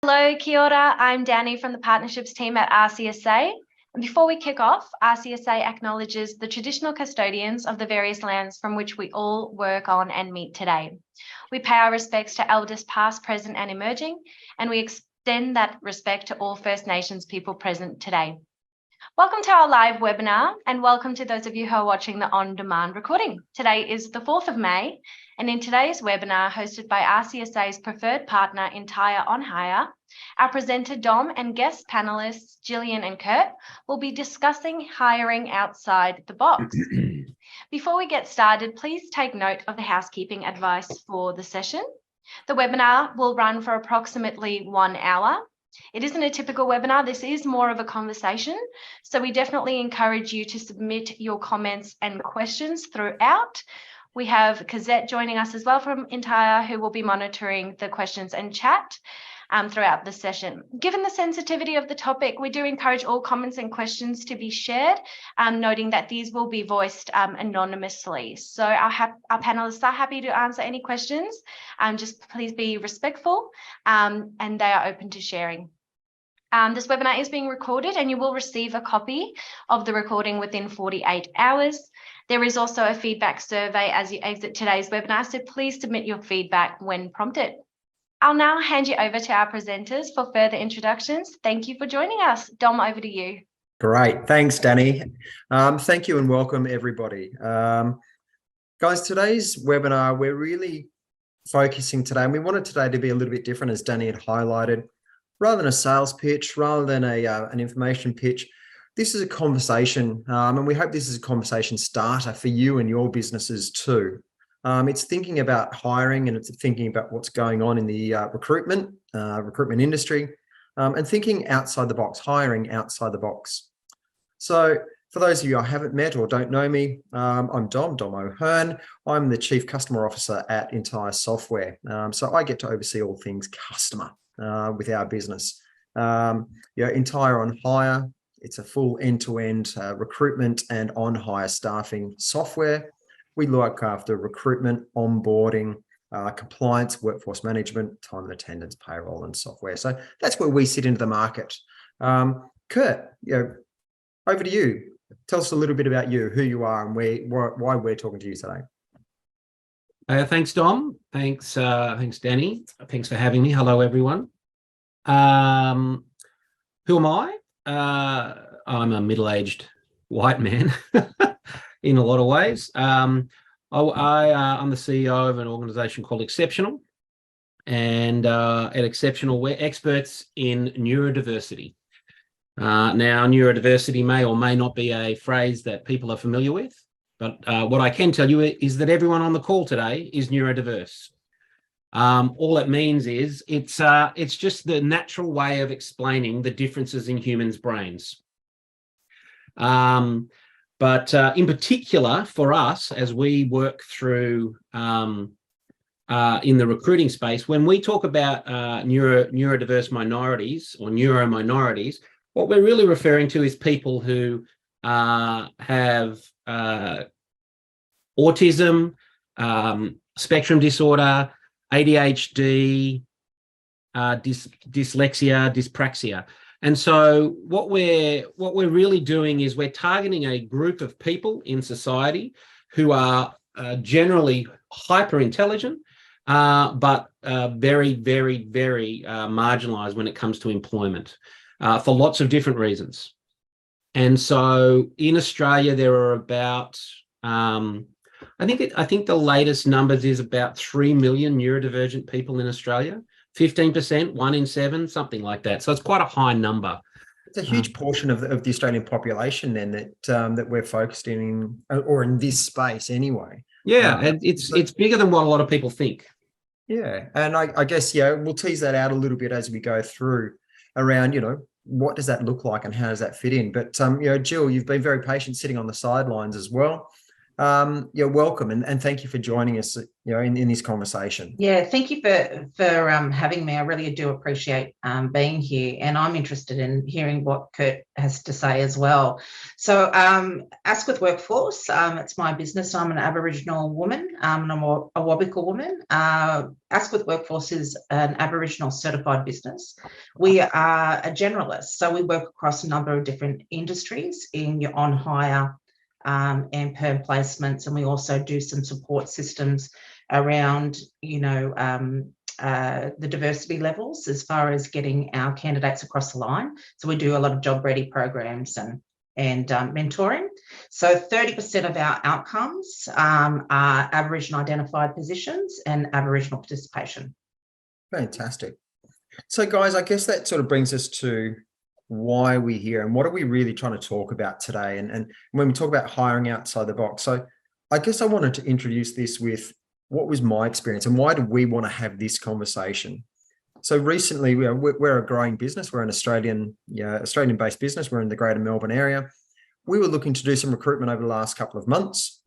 Hello, kia ora. I'm Danny from the Partnerships team at RCSA. And before we kick off, RCSA acknowledges the traditional custodians of the various lands from which we all work on and meet today. We pay our respects to elders past, present and emerging, and we extend that respect to all First Nations people present today. Welcome to our live webinar and welcome to those of you who are watching the on-demand recording. Today is the 4th of May, and in today's webinar hosted by RCSA's preferred partner, Entire OnHire, our presenter Dom and guest panelists Jillian and Kurt will be discussing hiring outside the box. Before we get started, please take note of the housekeeping advice for the session. The webinar will run for approximately 1 hour. It isn't a typical webinar, this is more of a conversation. So we definitely encourage you to submit your comments and questions throughout. We have Cosette joining us as well from Entire, who will be monitoring the questions and chat throughout the session. Given the sensitivity of the topic, we do encourage all comments and questions to be shared, noting that these will be voiced anonymously. So our panelists are happy to answer any questions. Just please be respectful and they are open to sharing. This webinar is being recorded and you will receive a copy of the recording within 48 hours. There is also a feedback survey as you exit today's webinar, so please submit your feedback when prompted. I'll now hand you over to our presenters for further introductions. Thank you for joining us. Dom, over to you. Great. Thanks, Danny. Thank you and welcome, everybody. Guys, today's webinar, we're really focusing today, and we wanted today to be a little bit different, as Danny had highlighted. Rather than a sales pitch, rather than an information pitch, this is a conversation, and we hope this is a conversation starter for you and your businesses too. It's thinking about hiring and it's thinking about what's going on in the recruitment industry, and thinking outside the box, hiring outside the box. So for those of you I haven't met or don't know me, I'm Dom O'Hearn. I'm the Chief Customer Officer at Entire Software. So I get to oversee all things customer with our business. Entire OnHire, it's a full end-to-end recruitment and on-hire staffing software. We look after recruitment, onboarding, compliance, workforce management, time and attendance, payroll, and software. So that's where we sit into the market. Kurt, over to you. Tell us a little bit about you, who you are, and why we're talking to you today. Thanks, Dom. Thanks, Danny. Thanks for having me. Hello, everyone. Who am I? I'm a middle-aged white man. In a lot of ways. I'm the CEO of an organisation called Xceptional, and at Xceptional, we're experts in neurodiversity. Now, neurodiversity may or may not be a phrase that people are familiar with, but what I can tell you is that everyone on the call today is neurodiverse. All it means is it's just the natural way of explaining the differences in humans' brains. But in particular, for us, as we work through in the recruiting space, when we talk about neurodiverse minorities or neurominorities, what we're really referring to is people who have autism, spectrum disorder, ADHD, dyslexia, dyspraxia. And so what we're really doing is we're targeting a group of people in society who are generally hyper intelligent, but very, very, very marginalized when it comes to employment for lots of different reasons. And so in Australia, there are about I think the latest numbers is about 3 million neurodivergent people in Australia. 15%, 1 in 7, something like that. So it's quite a high number. It's a huge portion of the Australian population then that we're focused in this space anyway. Yeah, and it's bigger than what a lot of people think. Yeah, and I guess we'll tease that out a little bit as we go through around what does that look like and how does that fit in. But Jill, you've been very patient sitting on the sidelines as well. You're welcome, and thank you for joining us, in this conversation. Yeah, thank you for having me. I really do appreciate being here, and I'm interested in hearing what Kurt has to say as well. So, Asquith Workforce, it's my business. I'm an Aboriginal woman, and I'm a Wabika woman. Asquith Workforce is an Aboriginal certified business. We are a generalist, so we work across a number of different industries in your on-hire and perm placements, and we also do some support systems around, the diversity levels as far as getting our candidates across the line. So we do a lot of job ready programs and mentoring. So 30% of our outcomes are Aboriginal identified positions and Aboriginal participation. Fantastic. So guys, I guess that sort of brings us to why we're here and what are we really trying to talk about today. And when we talk about hiring outside the box, so I guess I wanted to introduce this with what was my experience and why do we want to have this conversation? So recently, we're a growing business. We're an Australian-based business. We're in the Greater Melbourne area. We were looking to do some recruitment over the last couple of months.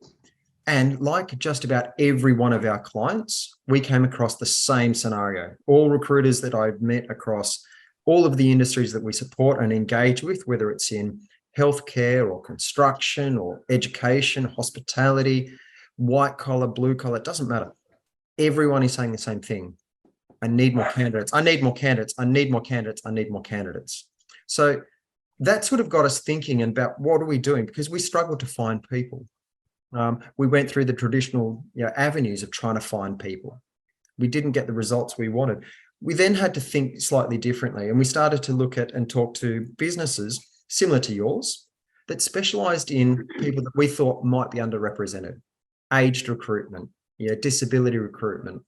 And like just about every one of our clients, we came across the same scenario. All recruiters that I've met across all of the industries that we support and engage with, whether it's in healthcare or construction or education, hospitality, white collar, blue collar, it doesn't matter. Everyone is saying the same thing. I need more candidates. I need more candidates. I need more candidates. I need more candidates. So that sort of got us thinking about what are we doing? Because we struggle to find people. We went through the traditional avenues of trying to find people. We didn't get the results we wanted. We then had to think slightly differently, and we started to look at and talk to businesses similar to yours that specialized in people that we thought might be underrepresented. Aged recruitment, disability recruitment,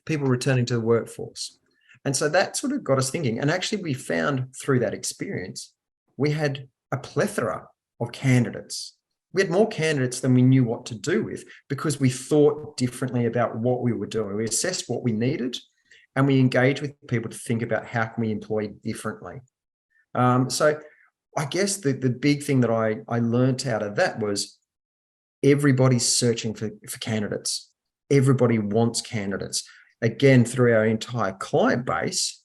people returning to the workforce. And so that sort of got us thinking. And actually we found through that experience, we had a plethora of candidates. We had more candidates than we knew what to do with because we thought differently about what we were doing. We assessed what we needed and we engaged with people to think about how can we employ differently. So I guess the big thing that I learned out of that was everybody's searching for candidates. Everybody wants candidates. Again, through our entire client base,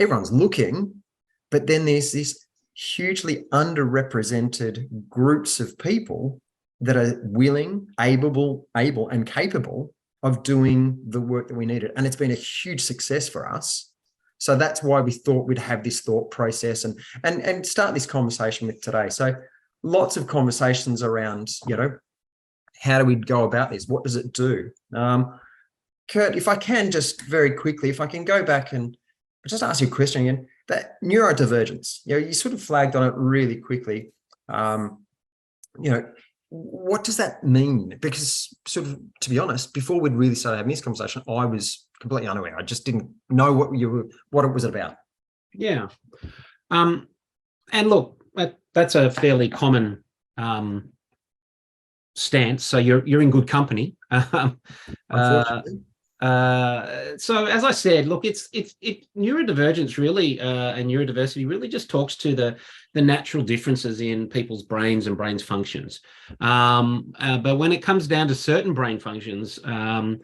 everyone's looking, but then there's this hugely underrepresented groups of people that are willing, able and capable of doing the work that we needed. And it's been a huge success for us. So that's why we thought we'd have this thought process and start this conversation with today. So lots of conversations around, how do we go about this? What does it do? Kurt, if I can just very quickly, if I can go back and just ask you a question again, that neurodivergence, you sort of flagged on it really quickly. What does that mean? Because sort of, to be honest, before we'd really started having this conversation, I was completely unaware. I just didn't know what it was about. Yeah. And look, that's a fairly common stance. So you're in good company. Unfortunately. So as I said, look, it's neurodivergence really and neurodiversity really just talks to the natural differences in people's brains and brains functions. But when it comes down to certain brain functions, the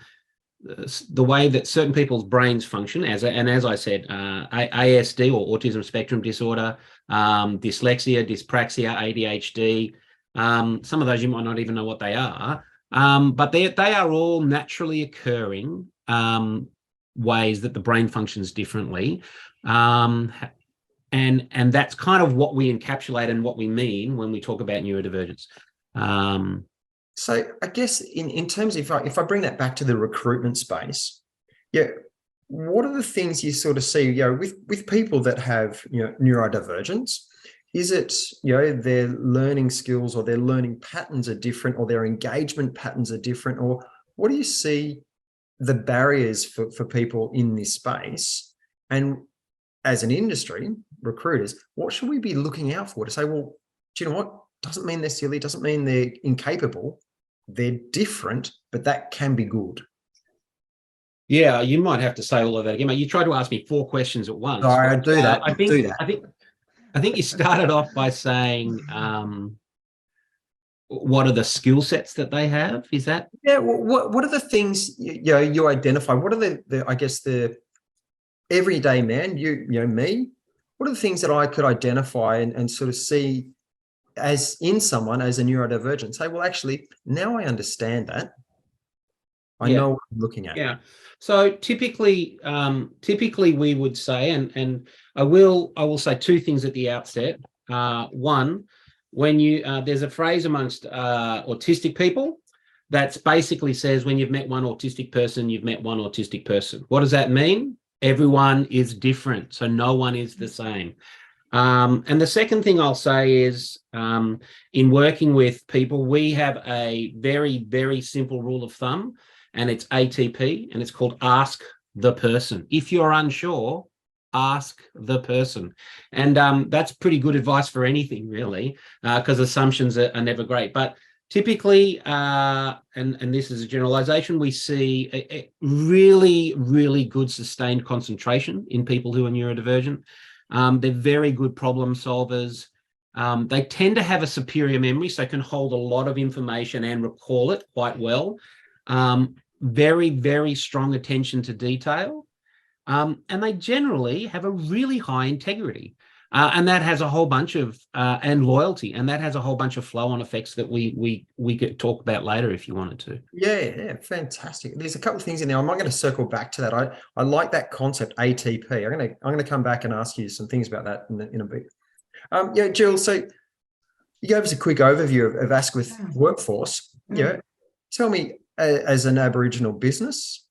way that certain people's brains function, as I said, ASD or autism spectrum disorder, dyslexia, dyspraxia, ADHD, some of those you might not even know what they are. But they are all naturally occurring ways that the brain functions differently. And that's kind of what we encapsulate and what we mean when we talk about neurodivergence. So I guess in terms of, if I bring that back to the recruitment space, what are the things you sort of see, with people that have, neurodivergence? Is it, their learning skills or their learning patterns are different or their engagement patterns are different? Or what do you see the barriers for people in this space? And as an industry, recruiters, what should we be looking out for to say, well, do you know what? Doesn't mean they're silly, doesn't mean they're incapable. They're different, but that can be good. Yeah, you might have to say all of that again. You tried to ask me 4 questions at once. Sorry, I do that. I think you started off by saying what are the skill sets that they have? Is that? Yeah. What are the things you identify? What are the I guess the everyday man, me? What are the things that I could identify and sort of see as in someone as a neurodivergent? Say, well, actually, now I understand that. I know what I'm looking at. Yeah. So typically we would say, and I will say two things at the outset. One, when you there's a phrase amongst autistic people that basically says when you've met one autistic person, you've met one autistic person. What does that mean? Everyone is different, so no one is the same. And the second thing I'll say is in working with people, we have a very, very simple rule of thumb, and it's ATP, and it's called ask the person. If you're unsure, ask the person. And that's pretty good advice for anything, really, because assumptions are never great. But typically, and this is a generalization, we see a really, really good sustained concentration in people who are neurodivergent. They're very good problem solvers. They tend to have a superior memory, so can hold a lot of information and recall it quite well. Very, very strong attention to detail. And they generally have a really high integrity. And that has a whole bunch of, and loyalty, and that has a whole bunch of flow-on effects that we could talk about later if you wanted to. Yeah, fantastic. There's a couple of things in there. I'm not going to circle back to that. I like that concept, ATP. I'm going to come back and ask you some things about that in a bit. Jill, so you gave us a quick overview of Asquith Workforce. Tell me, as an Aboriginal business,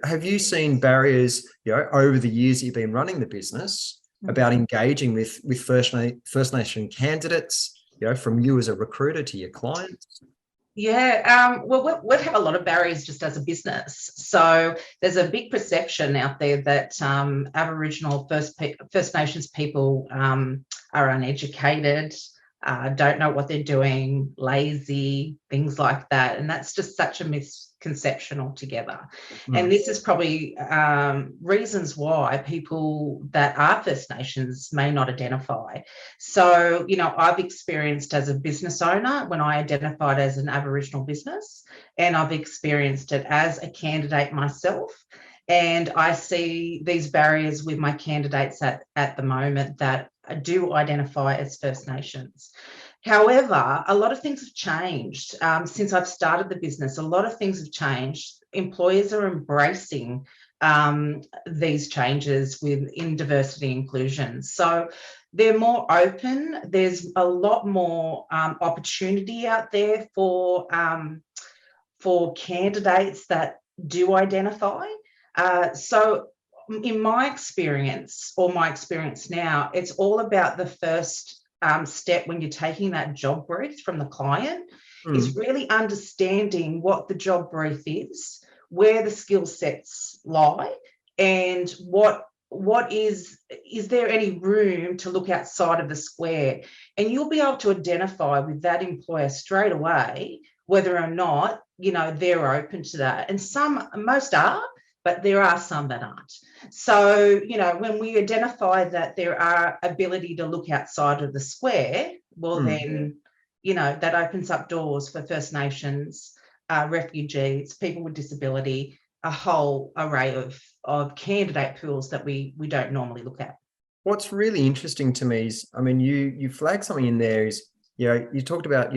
have you seen barriers, over the years that you've been running the business about engaging with First Nation candidates, from you as a recruiter to your clients? Well, we have a lot of barriers just as a business. So there's a big perception out there that Aboriginal First Nations people are uneducated, don't know what they're doing, lazy, things like that. And that's just such a misconception altogether. And this is probably reasons why people that are First Nations may not identify. So, I've experienced as a business owner when I identified as an Aboriginal business, and I've experienced it as a candidate myself. And I see these barriers with my candidates at the moment that do identify as First Nations. However, a lot of things have changed since I've started the business. A lot of things have changed. Employers are embracing these changes in diversity inclusion. So they're more open. There's a lot more opportunity out there for candidates that do identify. So in my experience now, it's all about the first step when you're taking that job brief from the client is really understanding what the job brief is, where the skill sets lie, and what is there any room to look outside of the square. And you'll be able to identify with that employer straight away whether or not they're open to that. And most are, but there are some that aren't. So, when we identify that there are ability to look outside of the square, well, then, that opens up doors for First Nations, refugees, people with disability, a whole array of candidate pools that we don't normally look at. What's really interesting to me is, you flagged something in there is, you talked about,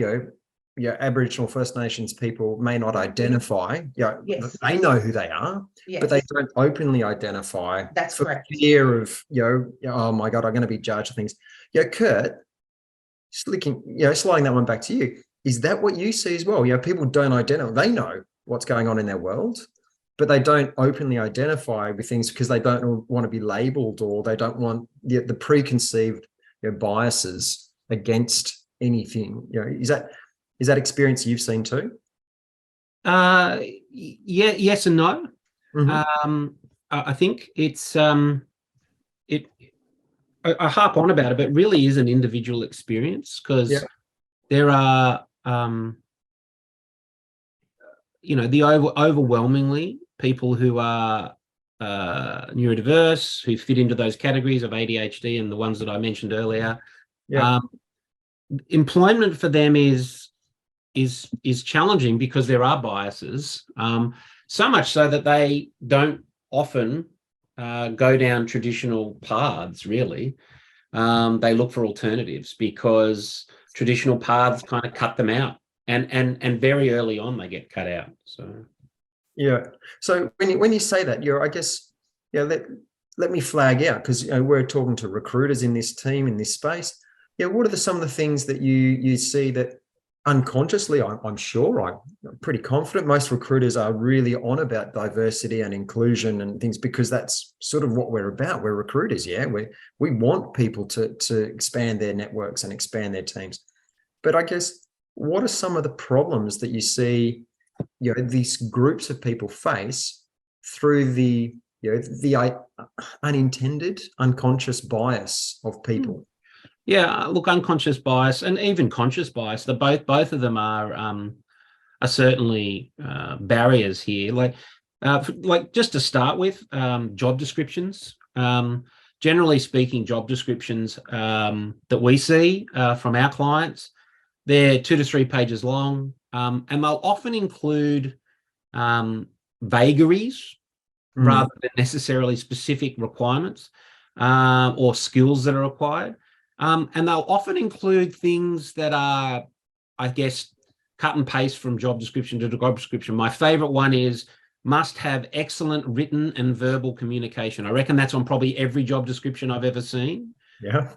Aboriginal First Nations people may not identify, Yes. they know who they are, Yes. but they don't openly identify. That's for correct. Fear of, oh my God, I'm going to be judged for things. Kurt, sliding that one back to you, is that what you see as well? People don't identify, they know what's going on in their world, but they don't openly identify with things because they don't want to be labeled, or they don't want the preconceived biases against anything. Is that experience you've seen too? Yes and no. I think it's I harp on about it, but it really is an individual experience, because there are overwhelmingly people who are neurodiverse, who fit into those categories of ADHD and the ones that I mentioned earlier. Employment for them is is challenging because there are biases, so much so that they don't often go down traditional paths, really. They look for alternatives because traditional paths kind of cut them out, and very early on they get cut out. So yeah. So when you say that, I guess, let me flag out, because we're talking to recruiters in this team, in this space. What are some of the things that you see that unconsciously, I'm sure, I'm pretty confident most recruiters are really on about diversity and inclusion and things, because that's sort of what we're about. We're recruiters, we want people to expand their networks and expand their teams. But I guess, what are some of the problems that you see, these groups of people face through the unintended, unconscious bias of people? Yeah, look, unconscious bias and even conscious bias, both of them are certainly barriers here. Like just to start with, job descriptions. Generally speaking, job descriptions that we see from our clients, they're 2 to 3 pages long, and they'll often include vagaries rather than necessarily specific requirements or skills that are required. And they'll often include things that are, I guess, cut and paste from job description to job description. My favorite one is must have excellent written and verbal communication. I reckon that's on probably every job description I've ever seen. Yeah.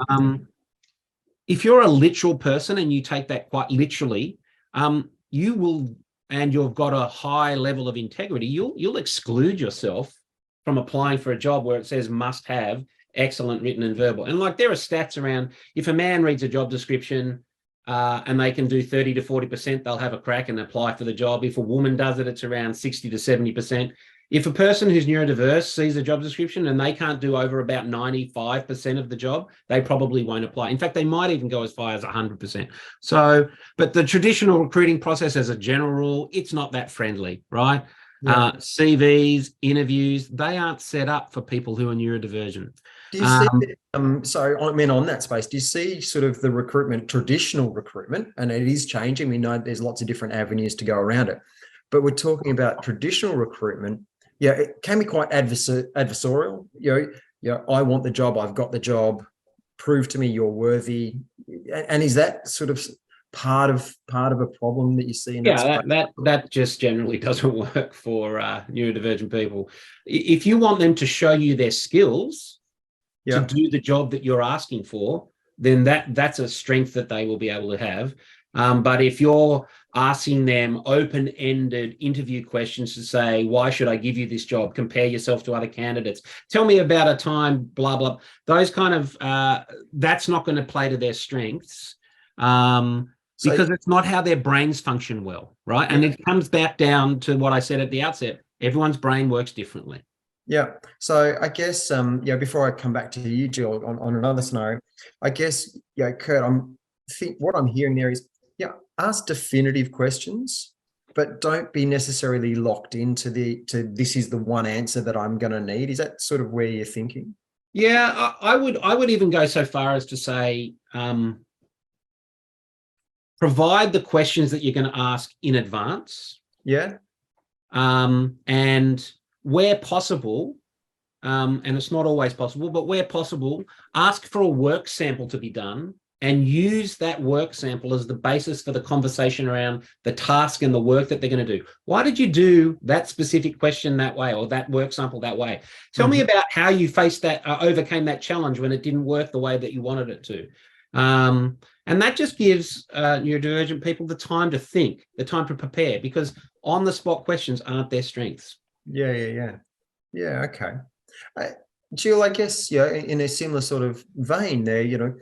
If you're a literal person and you take that quite literally, you will, and you've got a high level of integrity, you'll exclude yourself from applying for a job where it says must have excellent written and verbal. And like, there are stats around, if a man reads a job description and they can do 30 to 40%, they'll have a crack and apply for the job. If a woman does it, it's around 60 to 70%. If a person who's neurodiverse sees a job description and they can't do over about 95% of the job, they probably won't apply. In fact, they might even go as far as 100%. So, but the traditional recruiting process, as a general rule, it's not that friendly, right? Yeah. CVs, interviews, they aren't set up for people who are neurodivergent. Do you see, on that space, do you see sort of the traditional recruitment, and it is changing, we know there's lots of different avenues to go around it, but we're talking about traditional recruitment, it can be quite adversarial. I want the job, I've got the job, prove to me you're worthy. And is that sort of part of a problem that you see in that just generally doesn't work for neurodivergent people. If you want them to show you their skills to do the job that you're asking for, then that's a strength that they will be able to have. But if you're asking them open-ended interview questions to say, why should I give you this job? Compare yourself to other candidates. Tell me about a time, blah, blah. Those kind of, that's not going to play to their strengths because it's not how their brains function well, right? And it comes back down to what I said at the outset. Everyone's brain works differently. Yeah. So I guess, before I come back to you, Jill, on another scenario, I guess, Kurt, what I'm hearing there is, ask definitive questions, but don't be necessarily locked into this is the one answer that I'm going to need. Is that sort of where you're thinking? Yeah, I would even go so far as to say, provide the questions that you're going to ask in advance. Yeah. And where possible, and it's not always possible, but where possible, ask for a work sample to be done and use that work sample as the basis for the conversation around the task and the work that they're going to do. Why did you do that specific question that way, or that work sample that way? Tell me about how you faced that, overcame that challenge when it didn't work the way that you wanted it to. And that just gives neurodivergent people the time to think, the time to prepare, because on-the-spot questions aren't their strengths. Yeah, okay. Jill, I guess, in a similar sort of vein there,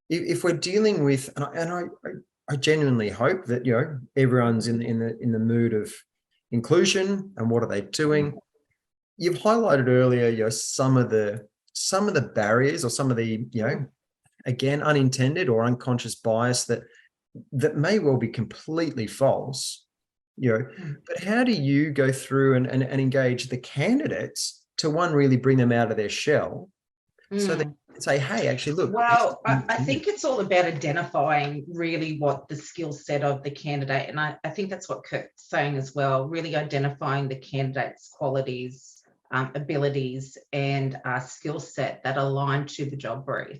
if we're dealing with, and I genuinely hope that, everyone's in the mood of inclusion and what are they doing. You've highlighted earlier, some of the barriers or some of the, again, unintended or unconscious bias that may well be completely false, but how do you go through and engage the candidates to, one, really bring them out of their shell so they say, hey, actually, look. Well, I think it's all about identifying really what the skill set of the candidate, and I think that's what Kurt's saying as well, really identifying the candidate's qualities, abilities, and skill set that align to the job brief.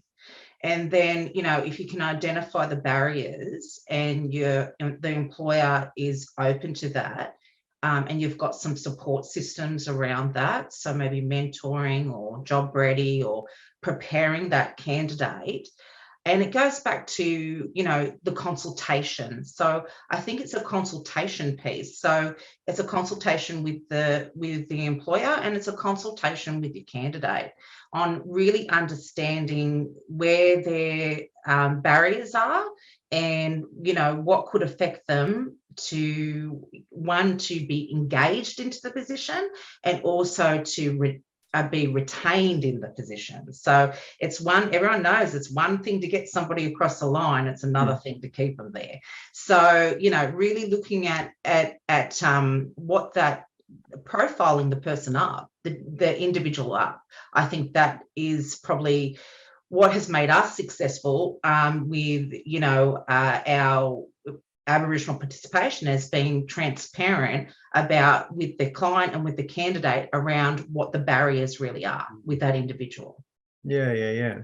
And then, if you can identify the barriers and the employer is open to that, and you've got some support systems around that, so maybe mentoring or job ready or preparing that candidate. And it goes back to, the consultation. So I think it's a consultation piece. So it's a consultation with the employer, and it's a consultation with your candidate on really understanding where their barriers are, and what could affect them to be engaged into the position, and also to be retained in the position. So everyone knows it's one thing to get somebody across the line, it's another thing to keep them there. So, really looking at what that profiling the person up, the individual up, I think that is probably what has made us successful with, our Aboriginal participation, as being transparent with the client and with the candidate around what the barriers really are with that individual. Yeah.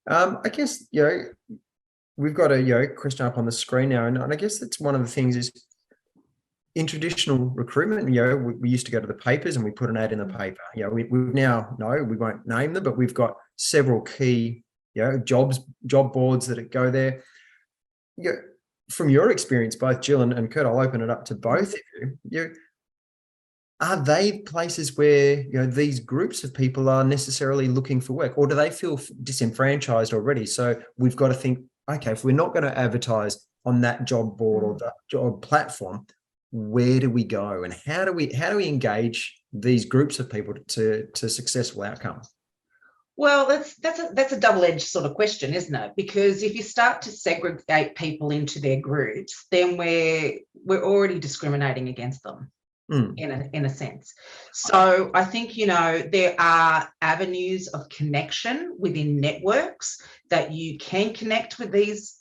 I guess, we've got a question up on the screen now, and I guess that's one of the things is in traditional recruitment, we used to go to the papers and we put an ad in the paper. We now, we won't name them, but we've got several key, job boards that go there. From your experience, both Jill and Kurt, I'll open it up to both of you. Are they places where these groups of people are necessarily looking for work, or do they feel disenfranchised already? So we've got to think, okay, if we're not going to advertise on that job board or that job platform, where do we go, and how do we engage these groups of people to successful outcomes? Well, that's a double-edged sort of question, isn't it? Because if you start to segregate people into their groups, then we're already discriminating against them in a sense. So I think there are avenues of connection within networks that you can connect with these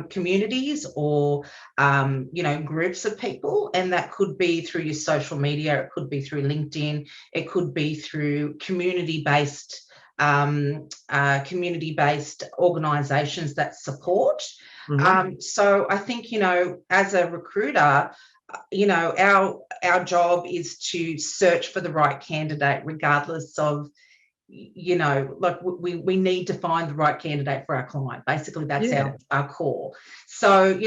communities or groups of people, and that could be through your social media, it could be through LinkedIn, it could be through community-based organizations that support. So I think, as a recruiter, our job is to search for the right candidate, regardless of, we need to find the right candidate for our client. Basically, that's our core. So,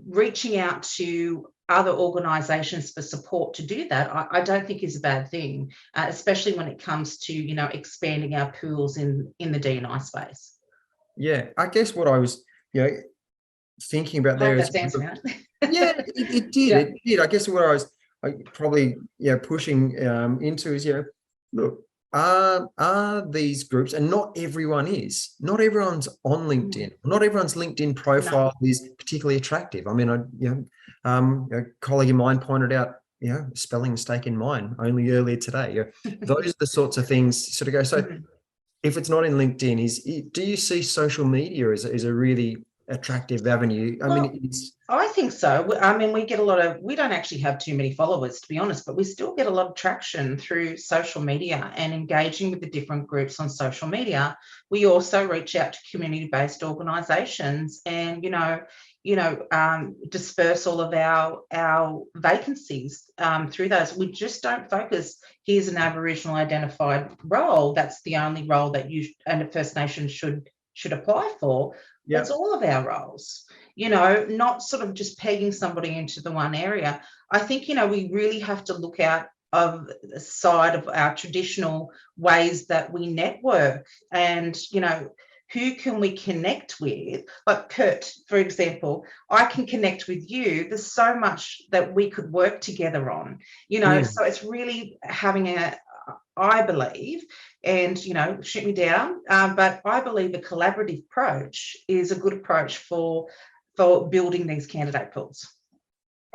reaching out to other organisations for support to do that, I don't think is a bad thing, especially when it comes to, expanding our pools in the D&I space. Yeah, I guess what I was, thinking about there is, yeah, it did. Yeah. It did. I guess what I was probably pushing into is, look, are these groups, and not everyone's on LinkedIn. Not everyone's LinkedIn profile is particularly attractive. I mean, a colleague of mine pointed out, spelling mistake in mine only earlier today. Those are the sorts of things sort of go. So if it's not in LinkedIn, do you see social media as a really attractive avenue? I think so. I mean, we don't actually have too many followers, to be honest, but we still get a lot of traction through social media and engaging with the different groups on social media. We also reach out to community-based organisations and, disperse all of our vacancies through those. We just don't focus, here's an Aboriginal identified role, that's the only role that you and a First Nation should apply for. Yep. That's all of our roles, not sort of just pegging somebody into the one area. I think, we really have to look out of the side of our traditional ways that we network and, who can we connect with? Like Kurt, for example, I can connect with you. There's so much that we could work together on, so it's really having I believe, and shoot me down, but I believe a collaborative approach is a good approach for building these candidate pools.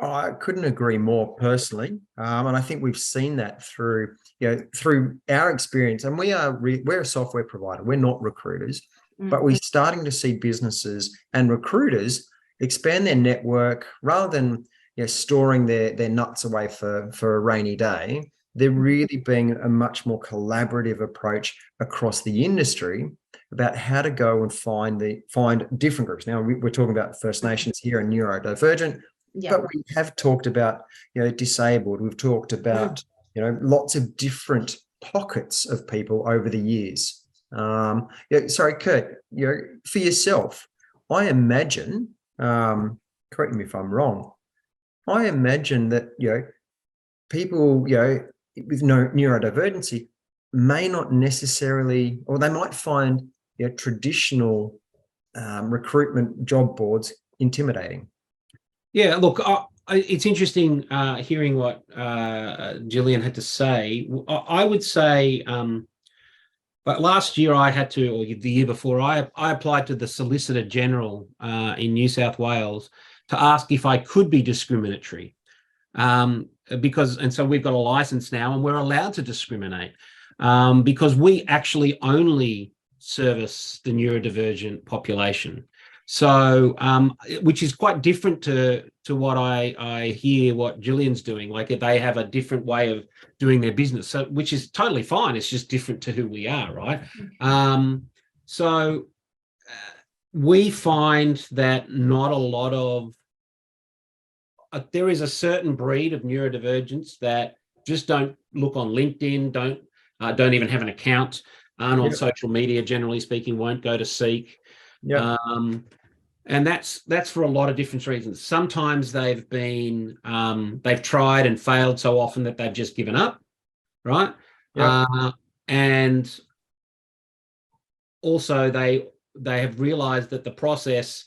I couldn't agree more personally, and I think we've seen that through our experience. And we're a software provider. We're not recruiters, but we're starting to see businesses and recruiters expand their network rather than storing their nuts away for a rainy day. They're really being a much more collaborative approach across the industry about how to go and find different groups. Now we're talking about First Nations here and neurodivergent. Yeah. But we have talked about, disabled. We've talked about, lots of different pockets of people over the years. Sorry, Kurt, for yourself, I imagine, correct me if I'm wrong, I imagine that, people, with no neurodivergency may not necessarily, or they might find, traditional recruitment job boards intimidating. Yeah, look, it's interesting hearing what Jillian had to say. I would say, but last year I had to, or the year before, I applied to the Solicitor General in New South Wales to ask if I could be discriminatory. And so we've got a license now and we're allowed to discriminate because we actually only service the neurodivergent population. So, which is quite different to what I hear what Jillian's doing. Like they have a different way of doing their business, so which is totally fine. It's just different to who we are, right? So we find that not a lot of there is a certain breed of neurodivergence that just don't look on LinkedIn, don't even have an account, aren't on social media. Generally speaking, won't go to Seek. Yeah. And that's for a lot of different reasons. Sometimes they've tried and failed so often that they've just given up, right? Yeah. And also they have realized that the process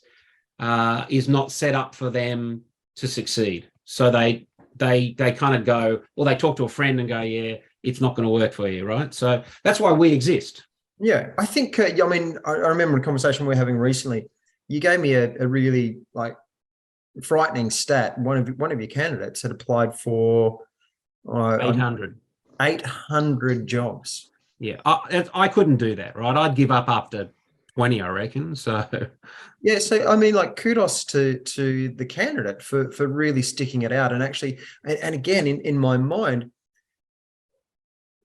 is not set up for them to succeed. So they kind of go, well, they talk to a friend and go, yeah, it's not going to work for you, right? So that's why we exist. Yeah, I think, I remember a conversation we were having recently. You gave me a really frightening stat. One of your candidates had applied for 800 jobs. Yeah, I couldn't do that, right? I'd give up after 20, I reckon. So yeah, so kudos to the candidate for really sticking it out. And actually, and again, in my mind,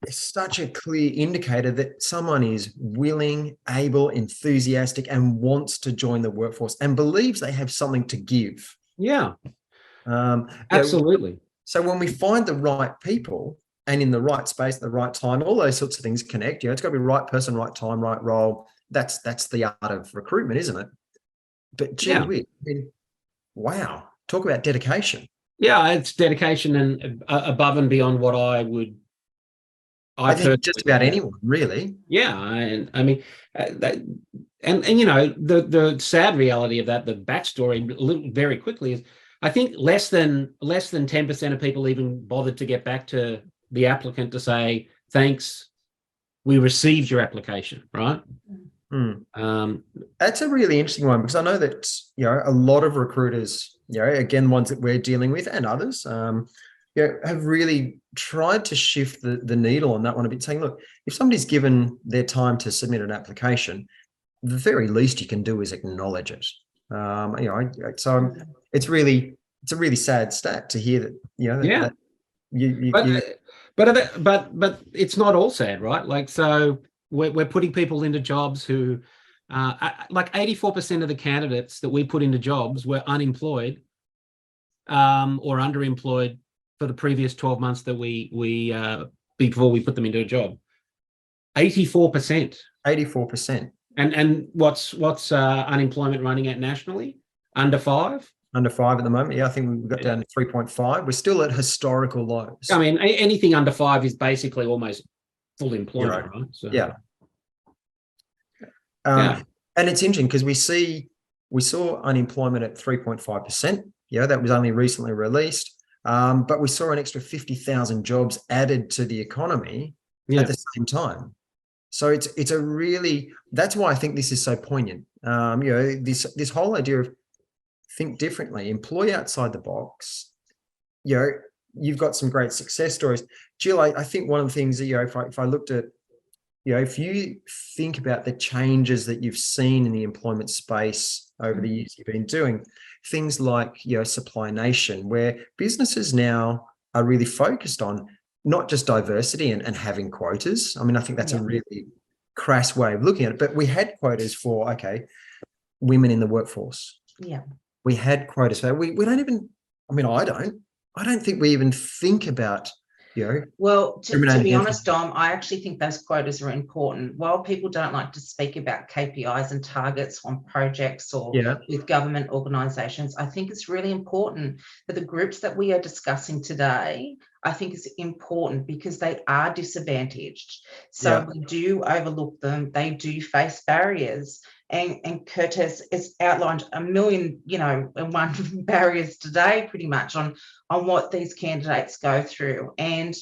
it's such a clear indicator that someone is willing, able, enthusiastic, and wants to join the workforce and believes they have something to give. Yeah, absolutely. So when we find the right people and in the right space at the right time, all those sorts of things connect. It's got to be right person, right time, right role. That's the art of recruitment, isn't it? But gee whiz, wow, talk about dedication. Yeah, it's dedication and above and beyond what I've heard just about anyone, really. Yeah, and I mean, the sad reality of that, the backstory, very quickly, is I think less than 10% of people even bothered to get back to the applicant to say thanks, we received your application, right? That's a really interesting one because I know that a lot of recruiters, again, ones that we're dealing with and others, have really tried to shift the needle on that one a bit, saying, look, if somebody's given their time to submit an application, the very least you can do is acknowledge it. So it's a really sad stat to hear that. But it's not all sad, right? Like, so we're putting people into jobs who, 84% of the candidates that we put into jobs were unemployed or underemployed for the previous 12 months that we before we put them into a job. 84%. 84%. And what's unemployment running at nationally? Under 5? Under 5 at the moment. Yeah, I think we've got down to 3.5. We're still at historical lows. I mean, anything under 5 is basically almost full employment, right? So, yeah. And it's interesting because we saw unemployment at 3.5%. That was only recently released. But we saw an extra 50,000 jobs added to the economy at the same time. So it's a really, that's why I think this is so poignant. This whole idea of think differently, employ outside the box, you know, you've got some great success stories. Jill, I think one of the things that, you know, if I looked at, you know, if you think about the changes that you've seen in the employment space over the years you've been doing, things like, you know, Supply Nation, where businesses now are really focused on not just diversity and having quotas. I mean, I think that's a really crass way of looking at it, but we had quotas for, okay, women in the workforce. Yeah. We had quotas for, we don't even, I mean, I don't think we even think about, you know. Well, to be honest, Dom, I actually think those quotas are important. While people don't like to speak about KPIs and targets on projects or with government organisations, I think it's really important for the groups that we are discussing today. I think it's important because they are disadvantaged. So we do overlook them. They do face barriers. And Kurt has outlined a million, you know, and one barriers today, pretty much on what these candidates go through. And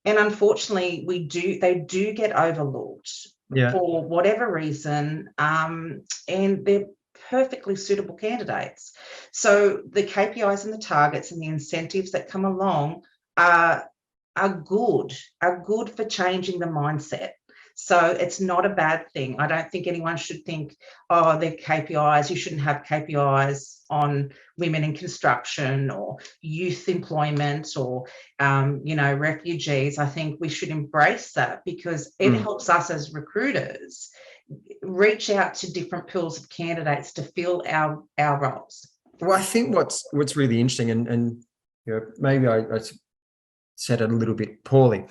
unfortunately, they do get overlooked for whatever reason. And they're perfectly suitable candidates. So the KPIs and the targets and the incentives that come along are good for changing the mindset. So it's not a bad thing. I don't think anyone should think, oh, they're KPIs. You shouldn't have KPIs on women in construction or youth employment or, you know, refugees. I think we should embrace that because it helps us as recruiters reach out to different pools of candidates to fill our roles. Well, I think what's really interesting, and you know, maybe I said it a little bit poorly.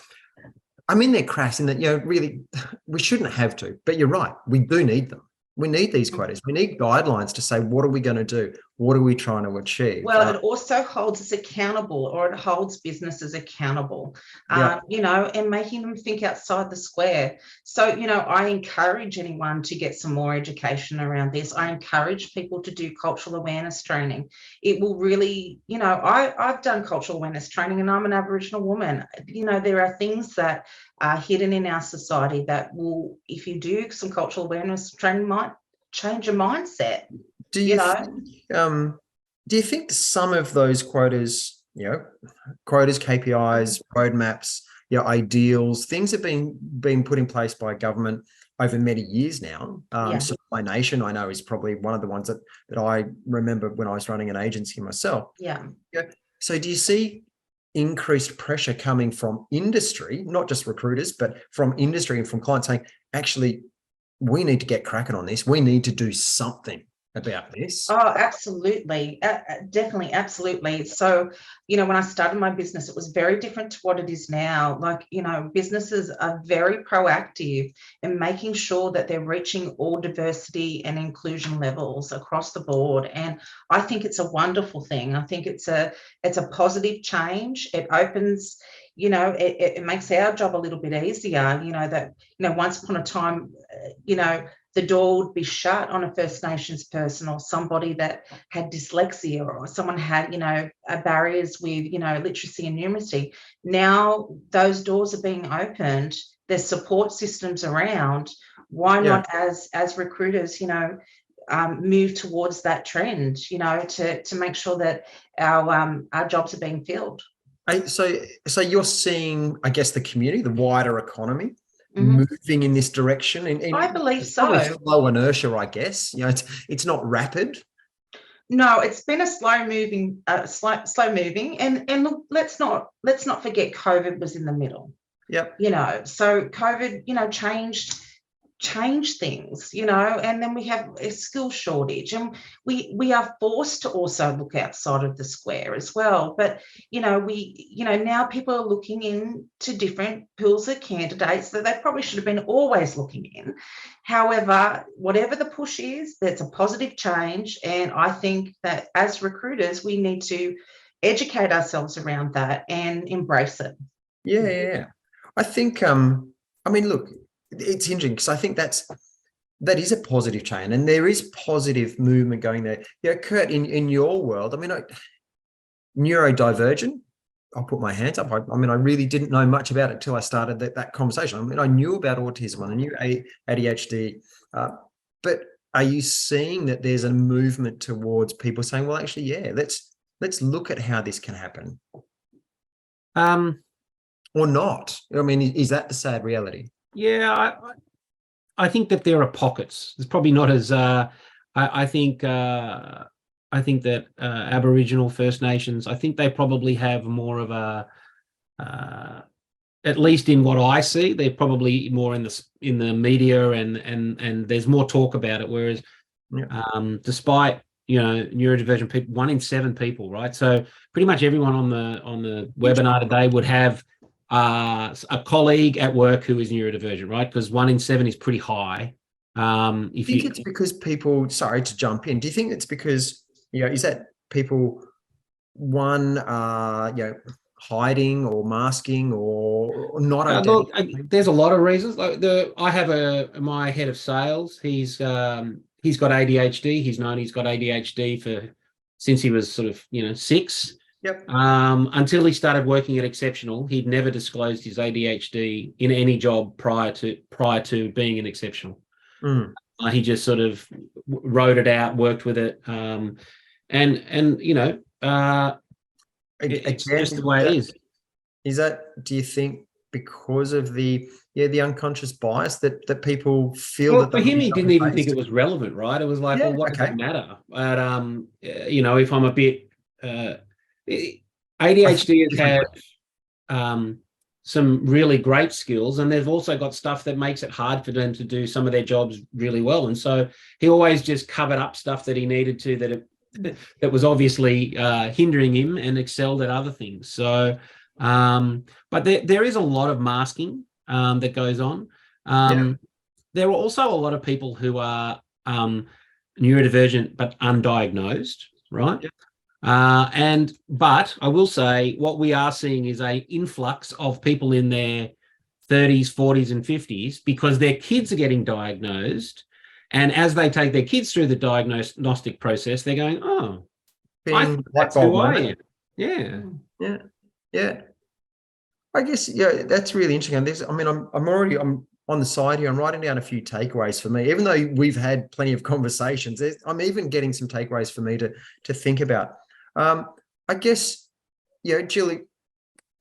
I'm in there crass in that, you know, really, we shouldn't have to, but you're right. We do need them. We need these quotas. We need guidelines to say, what are we going to do? What are we trying to achieve? Well, it also holds us accountable, or it holds businesses accountable, you know, and making them think outside the square. So, you know, I encourage anyone to get some more education around this. I encourage people to do cultural awareness training. It will really, you know, I've done cultural awareness training and I'm an Aboriginal woman. You know, there are things that are hidden in our society that will, if you do some cultural awareness training, might change your mindset. Do you think some of those quotas, you know, quotas, KPIs, roadmaps, you know, ideals, things have been put in place by government over many years now? Supply Nation, I know, is probably one of the ones that I remember when I was running an agency myself. Yeah. So do you see increased pressure coming from industry, not just recruiters, but from industry and from clients saying, actually, we need to get cracking on this. We need to do something about this? Oh, absolutely. Definitely. Absolutely. So, you know, when I started my business, it was very different to what it is now. Like, you know, businesses are very proactive in making sure that they're reaching all diversity and inclusion levels across the board. And I think it's a wonderful thing. I think it's a positive change. It opens, you know, it makes our job a little bit easier, you know, that, you know, once upon a time, you know, the door would be shut on a First Nations person or somebody that had dyslexia or someone had, you know, barriers with, you know, literacy and numeracy. Now those doors are being opened. There's support systems around. Why not as recruiters, you know, move towards that trend, you know, to make sure that our jobs are being filled. So you're seeing, I guess, the community, the wider economy, moving in this direction, and I believe so. Slow inertia, I guess. You know, it's not rapid. No, it's been a slow moving, and look, let's not forget COVID was in the middle. Yep. You know, so COVID, you know, changed things, you know, and then we have a skill shortage, and we are forced to also look outside of the square as well. But now people are looking into different pools of candidates that they probably should have been always looking in. However, whatever the push is, that's a positive change, and I think that as recruiters we need to educate ourselves around that and embrace it. Yeah. I think I mean, look, it's interesting because I think that is a positive change, and there is positive movement going there. Yeah, Kurt, in your world, I mean, neurodivergent, I'll put my hands up. I mean, I really didn't know much about it until I started that conversation. I mean, I knew about autism, I knew ADHD, but are you seeing that there's a movement towards people saying, well, actually, yeah, let's look at how this can happen? or not? I mean, is that the sad reality? Yeah, I think that there are pockets. It's probably not as I think that Aboriginal First Nations, I think they probably have more of a at least in what I see, they're probably more in the media and there's more talk about it. Whereas, despite neurodivergent people, 1 in 7 people, right? So pretty much everyone on the webinar today would have a colleague at work who is neurodivergent, right? Because 1 in 7 is pretty high. It's because people, sorry to jump in, do you think it's because, is that people, hiding or masking or not identifying? There's a lot of reasons. Like I have my head of sales. He's got ADHD. He's known he's got ADHD since he was sort of 6. Yep. Until he started working at Xceptional, he'd never disclosed his ADHD in any job prior to being an Xceptional. He just sort of wrote it out, worked with it, it's just the way it is. Is that, do you think, because of the unconscious bias that people feel? Well, for him, he didn't even think it was relevant, right? It was like, well, what does it matter? But if I'm a bit ADHD has had some really great skills, and they've also got stuff that makes it hard for them to do some of their jobs really well. And so he always just covered up stuff that he needed to that was obviously hindering him, and excelled at other things. So, but there is a lot of masking that goes on. There are also a lot of people who are neurodivergent but undiagnosed, right? But I will say what we are seeing is a influx of people in their 30s, 40s, and 50s because their kids are getting diagnosed. And as they take their kids through the diagnostic process, they're going, oh, that's who I am. Yeah. I guess, that's really interesting. I'm on the side here. I'm writing down a few takeaways for me, even though we've had plenty of conversations. I'm even getting some takeaways for me to think about. I guess, Jill,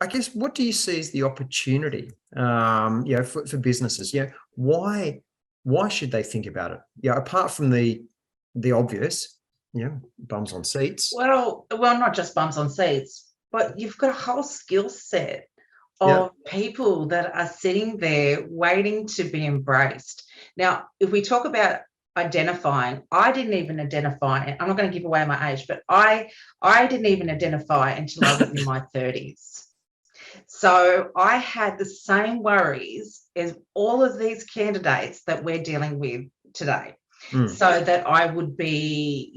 I guess, what do you see as the opportunity, for businesses? Why should they think about it? Apart from the obvious, bums on seats. Well, not just bums on seats, but you've got a whole skill set of people that are sitting there waiting to be embraced. Now, if we talk about identifying, I didn't even identify, I'm not going to give away my age, but I didn't even identify until I was in my 30s. So I had the same worries as all of these candidates that we're dealing with today. So that I would be,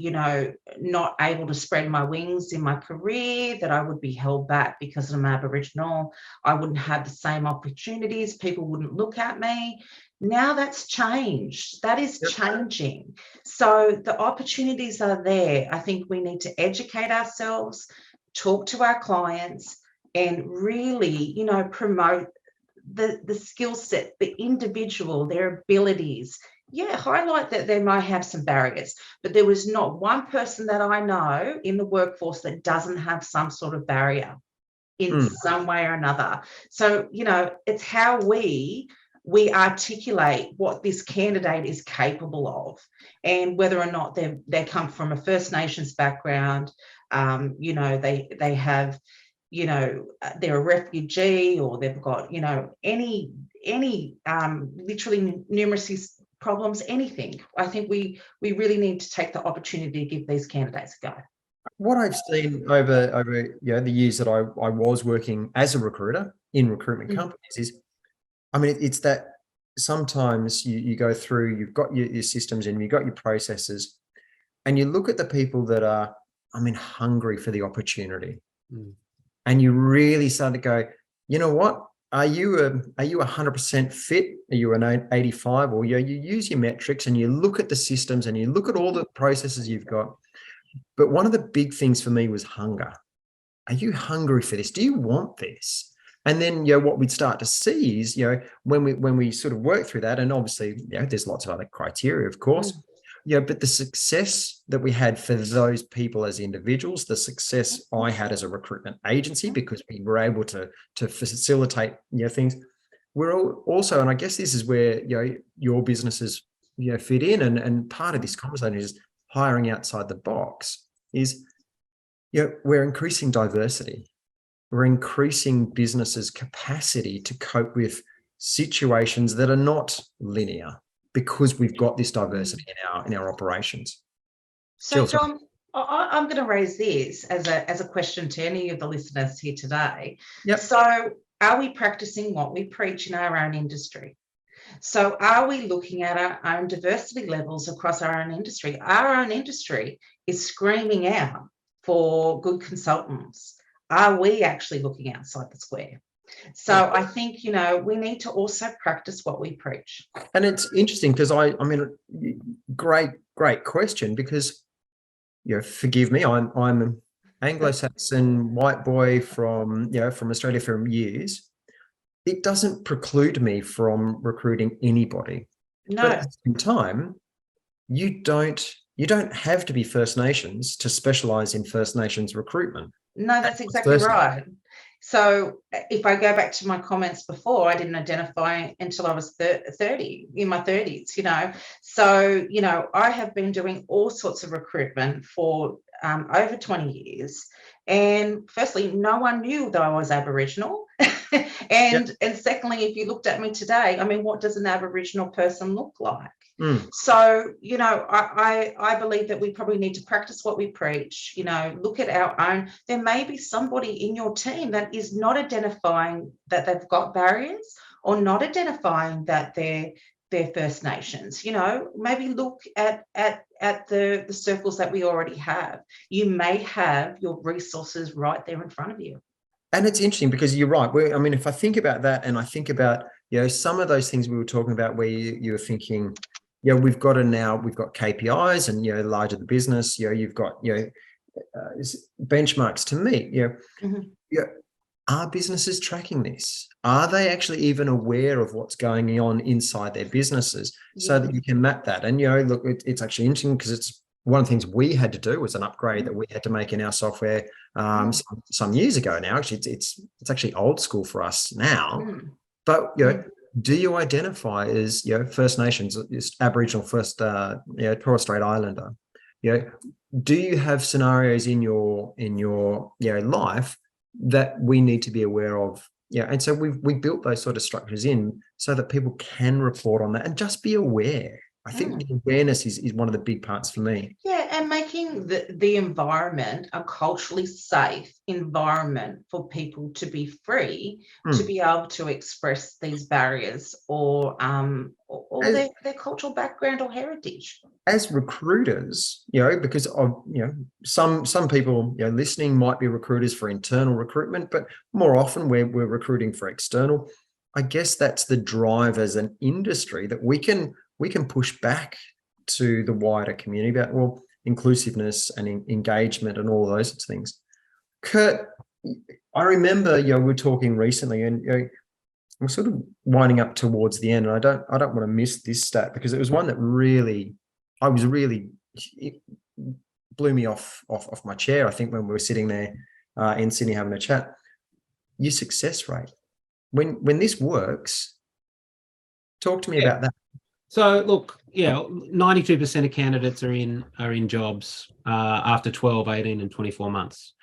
not able to spread my wings in my career, that I would be held back because I'm Aboriginal. I wouldn't have the same opportunities. People wouldn't look at me. Now that's changed. That is changing. So the opportunities are there. I think we need to educate ourselves, talk to our clients, and really, promote the skill set, the individual, their abilities. Highlight that they might have some barriers, but there was not one person that I know in the workforce that doesn't have some sort of barrier in some way or another. So, it's how we articulate what this candidate is capable of, and whether or not they come from a First Nations background, they have, they're a refugee, or they've got, any literally numeracy problems, anything. I think we really need to take the opportunity to give these candidates a go. What I've seen over the years that I was working as a recruiter in recruitment companies is, it's that sometimes you go through, you've got your systems and you've got your processes, and you look at the people that are, hungry for the opportunity. And you really start to go, you know what? Are you 100% fit? Are you an 85? Or you use your metrics and you look at the systems and you look at all the processes you've got. But one of the big things for me was hunger. Are you hungry for this? Do you want this? And then, what we'd start to see is, when we sort of work through that, and obviously, there's lots of other criteria, of course, but the success that we had for those people as individuals, the success I had as a recruitment agency, because we were able to facilitate, things. We're also, and I guess this is where, your businesses, fit in, and part of this conversation is hiring outside the box is, we're increasing diversity. We're increasing businesses' capacity to cope with situations that are not linear, because we've got this diversity in our operations. So, John, I'm going to raise this as a question to any of the listeners here today. Yep. So, are we practicing what we preach in our own industry? So, are we looking at our own diversity levels across our own industry? Our own industry is screaming out for good consultants. Are we actually looking outside the square? So I think, we need to also practice what we preach. And it's interesting because I mean, great question, because, forgive me, I'm an Anglo-Saxon white boy from Australia for years. It doesn't preclude me from recruiting anybody. No. But at the same time, you don't have to be First Nations to specialize in First Nations recruitment. No, that's exactly right. So if I go back to my comments before, I didn't identify until I was 30, in my 30s, So, I have been doing all sorts of recruitment for over 20 years. And firstly, no one knew that I was Aboriginal. And secondly, if you looked at me today, I mean, what does an Aboriginal person look like? So, I believe that we probably need to practice what we preach, look at our own. There may be somebody in your team that is not identifying that they've got barriers, or not identifying that they're First Nations. Maybe look at the circles that we already have. You may have your resources right there in front of you. And it's interesting because you're right. If I think about that, and I think about, some of those things we were talking about where you were thinking, we've got KPIs, and, larger the business, you've got, benchmarks to meet, Are businesses tracking this? Are they actually even aware of what's going on inside their businesses, so that you can map that? And, look, it's actually interesting because it's one of the things we had to do was an upgrade that we had to make in our software some years ago now. Actually, it's actually old school for us now. But, do you identify as, First Nations, Aboriginal, Torres Strait Islander? Do you have scenarios in your life that we need to be aware of? And so we built those sort of structures in so that people can report on that and just be aware. I think the awareness is one of the big parts for me. Yeah, and making the environment a culturally safe environment for people to be free to be able to express these barriers or their cultural background or heritage. As recruiters, because of some people listening might be recruiters for internal recruitment, but more often we're recruiting for external. I guess that's the drive as an industry, that we can push back to the wider community about, inclusiveness and engagement and all those sorts of things. Kurt, I remember, we were talking recently, and we're sort of winding up towards the end, and I don't want to miss this stat because it was one that it blew me off my chair, I think, when we were sitting there in Sydney having a chat. Your success rate. When this works, talk to me about that. So look, 92% of candidates are in jobs after 12, 18 and 24 months.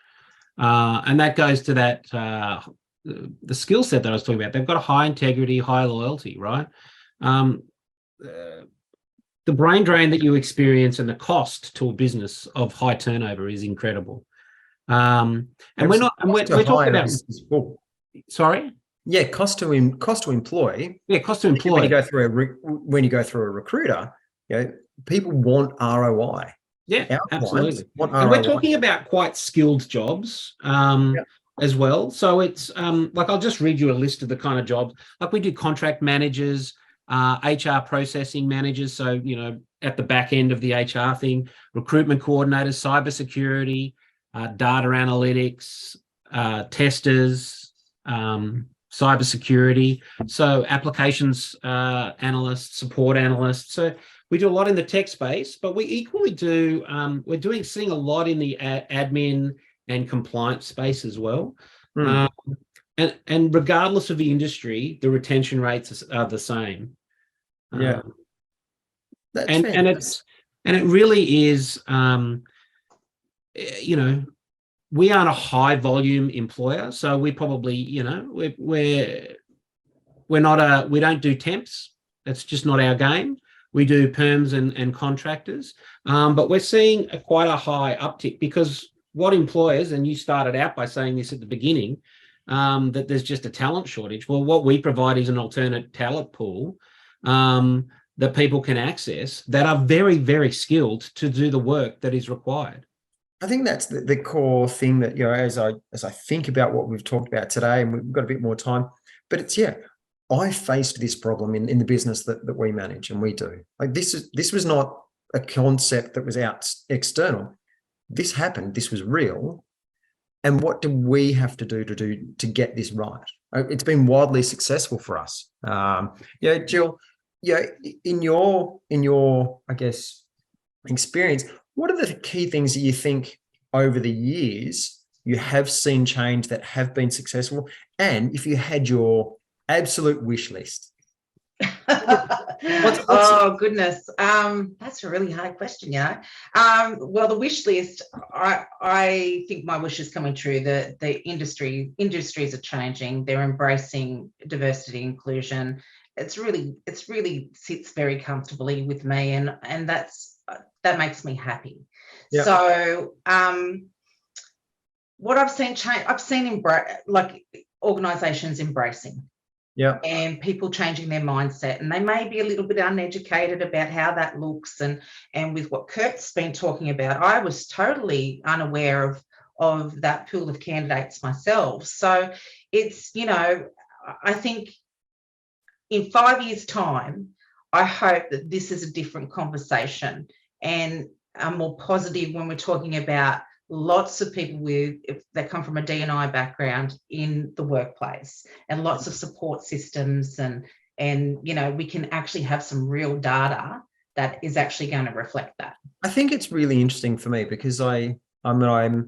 And that goes to that the skill set that I was talking about. They've got a high integrity, high loyalty, right? The brain drain that you experience and the cost to a business of high turnover is incredible. And we're talking about sorry? Yeah, cost to employ. Yeah, cost to employ. When you go through a recruiter, people want ROI. Yeah, absolutely. And we're talking about quite skilled jobs as well. So it's I'll just read you a list of the kind of jobs. Like we do contract managers, HR processing managers. So at the back end of the HR thing, recruitment coordinators, cybersecurity, data analytics, testers. Cybersecurity, so applications analysts, support analysts. So we do a lot in the tech space, but we equally do, seeing a lot in the admin and compliance space as well. And regardless of the industry, the retention rates are the same. Yeah. And it really is, we aren't a high volume employer, so we probably, we don't do temps. That's just not our game. We do perms and contractors, but we're seeing quite a high uptick, because what employers, and you started out by saying this at the beginning, that there's just a talent shortage. Well, what we provide is an alternate talent pool that people can access that are very, very skilled to do the work that is required. I think that's the core thing that, as I think about what we've talked about today, and we've got a bit more time, but it's, I faced this problem in the business that we manage and we do. Like this was not a concept that was out external. This happened. This was real. And what do we have to do to get this right? It's been wildly successful for us. Jill, in your, I guess, experience, what are the key things that you think over the years you have seen change that have been successful? And if you had your absolute wish list? Oh goodness, that's a really hard question. Well, the wish list, I think my wish is coming true. The industries are changing. They're embracing diversity, inclusion. It's really sits very comfortably with me, and that makes me happy. Yep. So what I've seen change, like organizations embracing. Yeah. And people changing their mindset, and they may be a little bit uneducated about how that looks, and with what Kurt's been talking about, I was totally unaware of that pool of candidates myself. So it's, I think in 5 years' time, I hope that this is a different conversation and more positive when we're talking about lots of people that come from a D&I background in the workplace, and lots of support systems, and we can actually have some real data that is actually going to reflect that. I think it's really interesting for me, because I know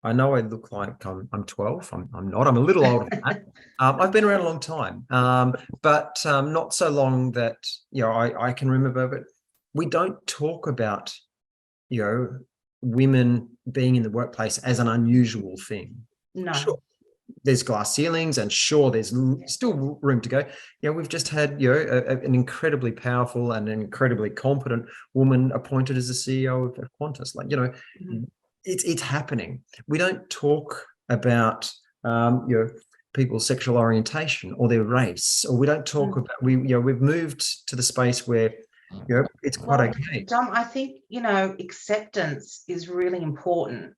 I look like I'm 12. I'm not. I'm a little older than that. I've been around a long time, but not so long that I can remember. But we don't talk about women being in the workplace as an unusual thing. No. Sure, there's glass ceilings, and sure, there's still room to go. We've just had an incredibly powerful and an incredibly competent woman appointed as the CEO of Qantas. It's happening. We don't talk about people's sexual orientation or their race, or we don't talk about we've moved to the space where it's quite okay. Dom, I think acceptance is really important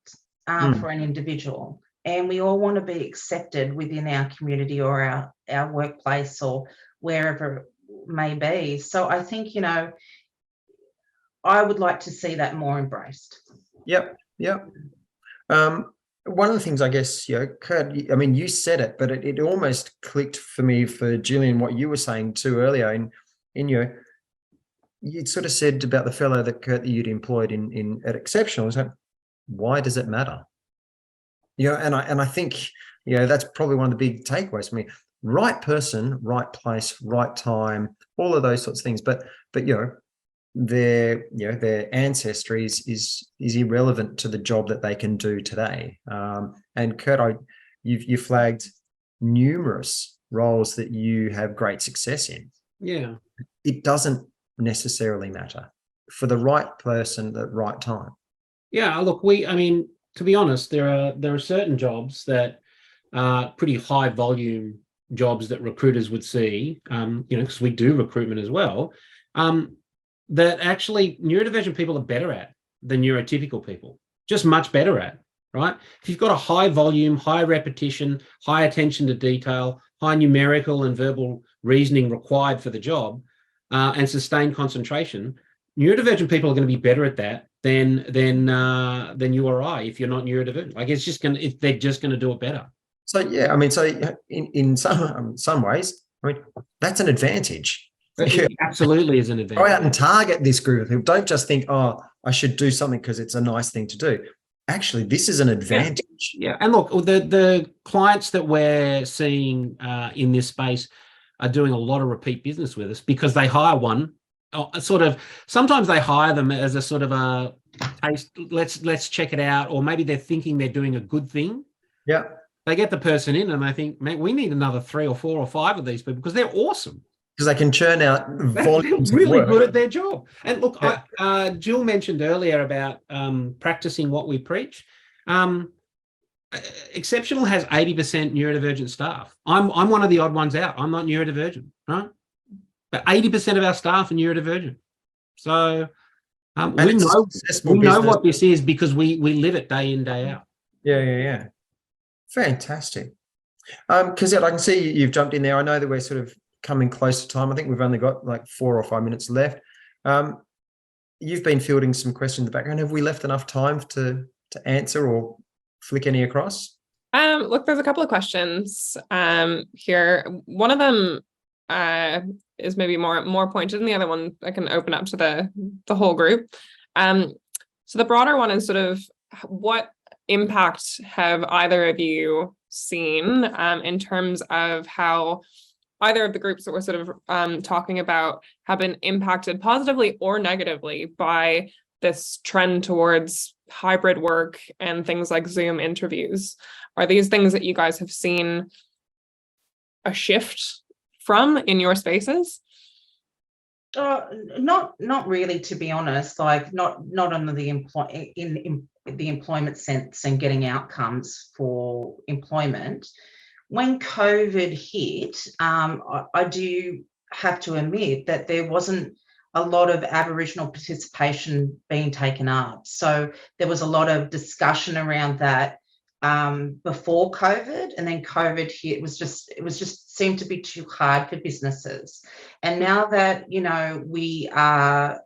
for an individual, and we all want to be accepted within our community or our workplace or wherever it may be. So I think I would like to see that more embraced. Yep. One of the things, I guess, Kurt, I mean, you said it, but it almost clicked for me, for Jillian, what you were saying too earlier. You'd sort of said about the fellow that Kurt that you'd employed at Xceptional. So why does it matter? And I think that's probably one of the big takeaways for me. Right person, right place, right time, all of those sorts of things. But their ancestry is irrelevant to the job that they can do today. And Kurt, you flagged numerous roles that you have great success in. Yeah, it doesn't necessarily matter for the right person at the right time. Yeah, look, to be honest, there are certain jobs that are pretty high volume jobs that recruiters would see, because we do recruitment as well, that actually neurodivergent people are better at than neurotypical people, just much better at, right? If you've got a high volume, high repetition, high attention to detail, high numerical and verbal reasoning required for the job, and sustained concentration, neurodivergent people are going to be better at that than you or I if you're not neurodivergent. Like they're just going to do it better. So in some ways, that's an advantage. It absolutely is an Go advantage. out and target this group of people. Don't just think, oh, I should do something because it's a nice thing to do. Actually, this is an advantage. Yeah, and look, the clients that we're seeing in this space are doing a lot of repeat business with us because they hire one, sometimes they hire them as a sort of a taste, let's check it out, or maybe they're thinking they're doing a good thing. Yeah. They get the person in and they think, man, we need another 3 or 4 or 5 of these people because they're awesome. Because they can churn out volumes They're really of work. good at their job. And look, Yeah. Jill mentioned earlier about practicing what we preach. Xceptional has 80% neurodivergent staff. I'm one of the odd ones out. I'm not neurodivergent, right? But 80% of our staff are neurodivergent. So we know what this is because we live it day in, day out. Yeah. Fantastic. Cosette, I can see you've jumped in there. I know that we're sort of coming close to time. I think we've only got like 4 or 5 minutes left. You've been fielding some questions in the background. Have we left enough time to answer or flick any across? Look, there's a couple of questions here. One of them is maybe more pointed, and the other one I can open up to the whole group. So the broader one is sort of, what impact have either of you seen in terms of how either of the groups that we're sort of talking about have been impacted positively or negatively by this trend towards hybrid work and things like Zoom interviews? Are these things that you guys have seen a shift from in your spaces? Not really, to be honest. Like not under the in the employment sense and getting outcomes for employment. When COVID hit, I do have to admit that there wasn't a lot of Aboriginal participation being taken up. So there was a lot of discussion around that before COVID, and then COVID hit. It was just seemed to be too hard for businesses. And now that, you know, we are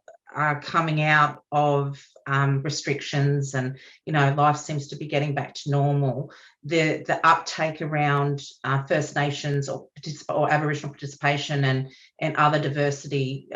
coming out of restrictions and, you know, life seems to be getting back to normal, the uptake around First Nations or Aboriginal participation and other diversity,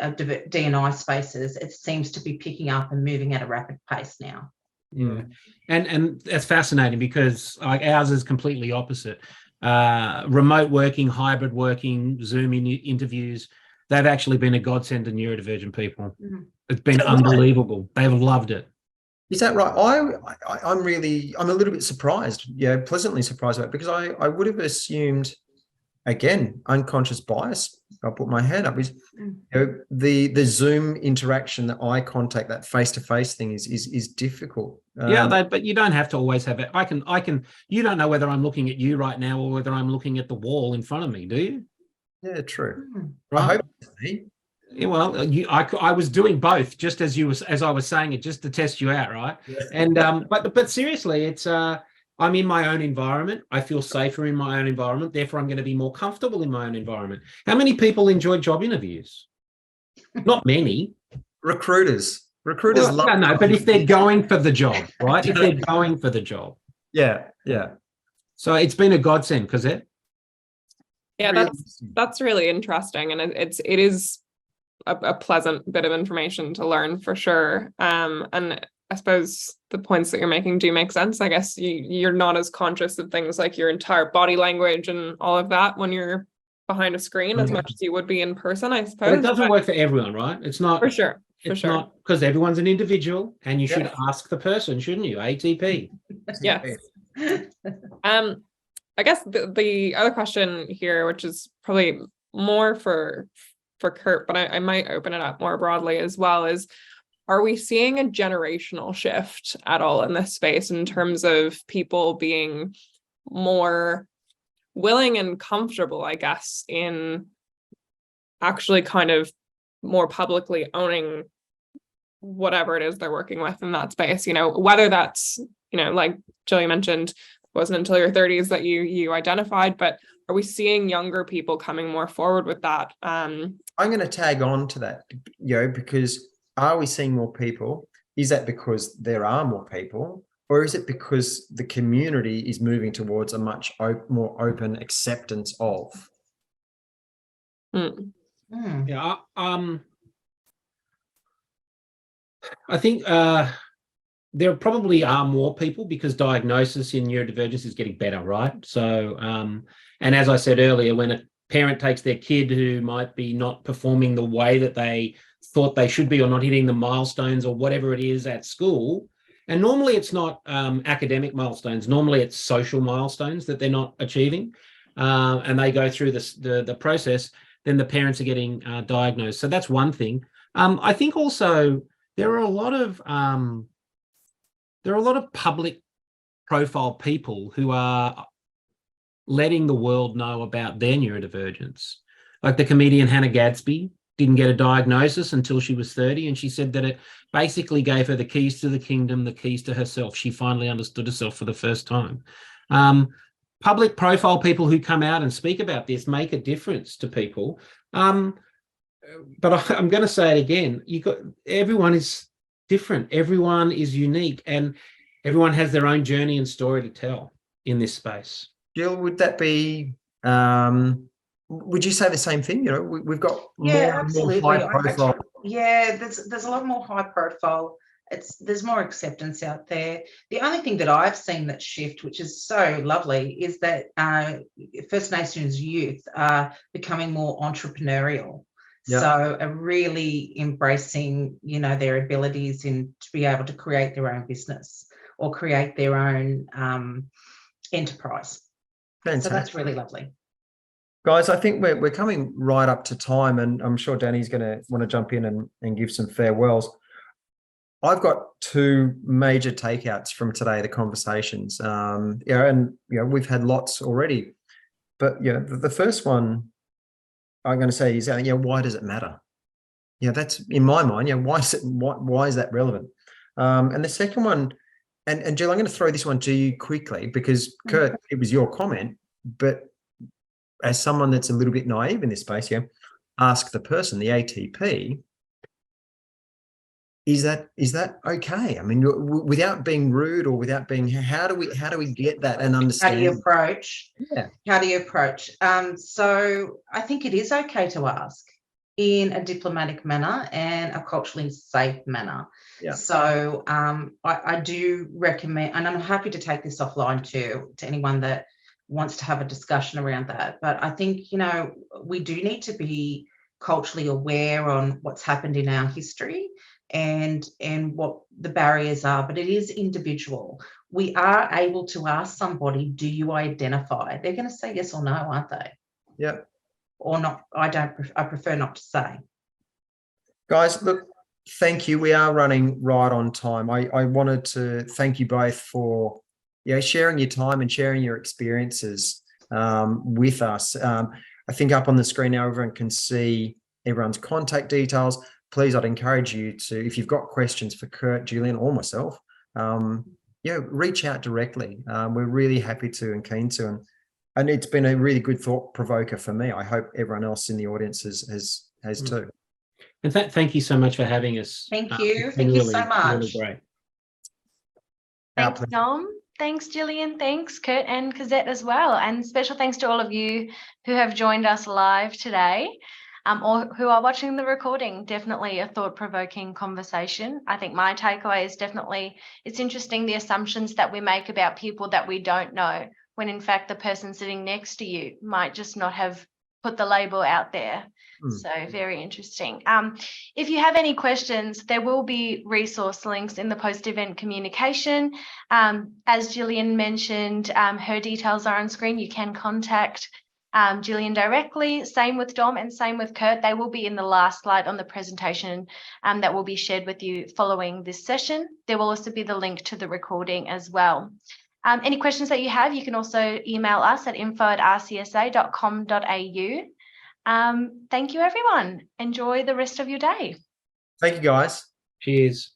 D&I spaces, it seems to be picking up and moving at a rapid pace now. Yeah, and that's fascinating because like ours is completely opposite. Remote working, hybrid working, Zoom interviews, they've actually been a godsend to neurodivergent people. Mm-hmm. It's been unbelievable. They've loved it. Is that right? I'm a little bit surprised, pleasantly surprised about it, because I would have assumed, again, unconscious bias, I'll put my hand up, is the Zoom interaction, the eye contact, that face-to-face thing is difficult. But you don't have to always have it. I can. You don't know whether I'm looking at you right now or whether I'm looking at the wall in front of me, do you? Yeah, true. Right. I hope it's me. Yeah, well, I was doing both, just as I was saying it, just to test you out, right? Yeah. And but seriously, it's I'm in my own environment. I feel safer in my own environment. Therefore, I'm going to be more comfortable in my own environment. How many people enjoy job interviews? Not many. Recruiters love. No, but if they're going for the job, right? If they're going for the job. Yeah. So it's been a godsend, Cosette. Yeah, that's really interesting, and it is a pleasant bit of information to learn for sure. And I suppose the points that you're making do make sense. I guess you're not as conscious of things like your entire body language and all of that when you're behind a screen as much as you would be in person, I suppose. But it doesn't work for everyone, right? It's not for sure. It's not, because everyone's an individual, and you should ask the person, shouldn't you? ATP. Yes. I guess the other question here, which is probably more for Kurt, but I might open it up more broadly as well, is, are we seeing a generational shift at all in this space in terms of people being more willing and comfortable, I guess, in actually kind of more publicly owning whatever it is they're working with in that space? You know, whether that's, you know, like Jillian mentioned, it wasn't until your 30s that you identified, but are we seeing younger people coming more forward with that? I'm going to tag on to that, because are we seeing more people? Is that because there are more people, or is it because the community is moving towards a much more open acceptance of? Mm. Yeah. I think there probably are more people because diagnosis in neurodivergence is getting better, right? So, and as I said earlier, when a parent takes their kid who might be not performing the way that they thought they should be or not hitting the milestones or whatever it is at school, and normally it's not academic milestones, normally it's social milestones that they're not achieving, and they go through the process, then the parents are getting diagnosed. So that's one thing. I think also there are a lot of public profile people who are letting the world know about their neurodivergence. Like the comedian Hannah Gadsby didn't get a diagnosis until she was 30, and she said that it basically gave her the keys to the kingdom, the keys to herself. She finally understood herself for the first time. Public profile people who come out and speak about this make a difference to people. But I'm going to say it again. Everyone is different. Everyone is unique, and everyone has their own journey and story to tell in this space. Jill, would that be? Would you say the same thing? You know, we've got more and more high profile. Yeah, there's a lot more high profile. There's more acceptance out there. The only thing that I've seen that shift, which is so lovely, is that First Nations youth are becoming more entrepreneurial. Yep. So are really embracing, their abilities to be able to create their own business or create their own enterprise. Fantastic. So that's really lovely. Guys, I think we're coming right up to time, and I'm sure Danny's going to want to jump in and give some farewells. I've got two major takeouts from today, the conversations. We've had lots already, but the first one I'm going to say is, why does it matter? That's in my mind. Why is that relevant? And the second one, and Jill, I'm going to throw this one to you quickly because Kurt, it was your comment, but as someone that's a little bit naive in this space, ask the person, the ATP, is that okay? I mean, without being rude or without being, how do we get that and understand? How do you approach? Yeah. How do you approach? So I think it is okay to ask in a diplomatic manner and a culturally safe manner. Yeah. So I do recommend, and I'm happy to take this offline to anyone that wants to have a discussion around that. But I think, we do need to be culturally aware on what's happened in our history and what the barriers are, but it is individual. We are able to ask somebody, do you identify? They're going to say yes or no, aren't they? Yeah. Or not. I prefer not to say. Guys, look, thank you. We are running right on time. I wanted to thank you both for sharing your time and sharing your experiences with us. I think up on the screen now, everyone can see everyone's contact details. Please, I'd encourage you to, if you've got questions for Kurt, Jillian, or myself, reach out directly. We're really happy to and keen to, and it's been a really good thought provoker for me. I hope everyone else in the audience has too. And thank you so much for having us. Thank you. Thank you so much. Really great. Thanks, Dom. Thanks, Jillian. Thanks, Kurt and Cosette as well. And special thanks to all of you who have joined us live today. Or who are watching the recording. Definitely a thought-provoking conversation. I think my takeaway is definitely, it's interesting the assumptions that we make about people that we don't know, when in fact the person sitting next to you might just not have put the label out there. So very interesting. If you have any questions, there will be resource links in the post-event communication. As Jillian mentioned, her details are on screen. You can contact Jillian directly, same with Dom and same with Kurt. They will be in the last slide on the presentation that will be shared with you following this session. There will also be the link to the recording as well. Any questions that you have, you can also email us at info@rcsa.com.au. Thank you, everyone. Enjoy the rest of your day. Thank you, guys. Cheers.